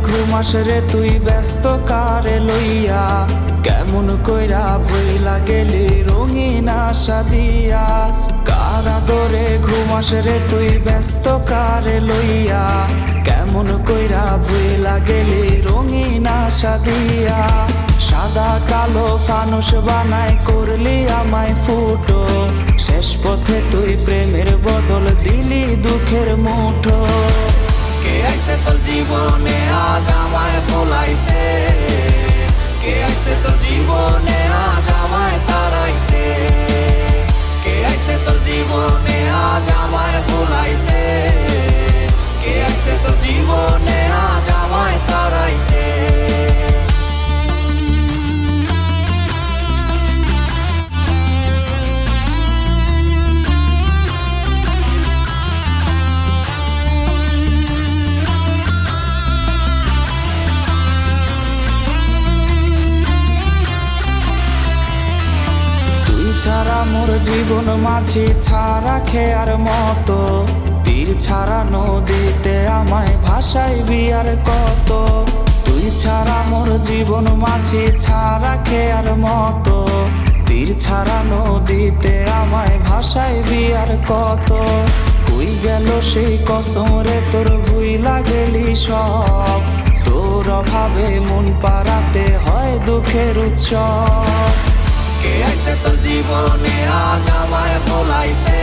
ঘুমাস রে তুই ব্যস্ত কারে লইয়া, কেমন কইরা ভইলা গেলি রঙিন আশা দিয়া। কার আদরে ঘুমাস রে তুই ব্যস্ত কারে লইয়া, কেমন কইরা ভইলা গেলি রঙিন আশা দিয়া। সাদা কালো ফানুস বানাই করলি আমায় ফুটো, শেষ পথে তুই প্রেমের বদল দিলি দুঃখের মুঠো। কে আইছে তোর জীবনে আজ আমায় ভোলাইতে, কে আইছে তোর জীবনে আজ আমায় তাড়াইতে, কে আইছে তোর জীবনে আজ আমায় ভোলাইতে, কে আইছে তোর জীবনে আজ আমায় তাড়াইতে। ছাড়া মোর জীবন মাঝি ছাড়া খেয়ার মতো, তীর ছাড়া নদীতে আমায় ভাসাইবি আর কত। তুই ছাড়া মোর জীবন মাঝি ছাড়া খেয়ার মতো, তীর ছাড়া নদীতে আমায় ভাসাইবি আর কত। কই গেল সেই কসম রে তোর ভুইলা গেলি সব, তোর অভাবে মন পাড়াতে হয় দুঃখের উৎসব। কে আইছে তোর জীবনে আজ আমায় ভোলাইতে,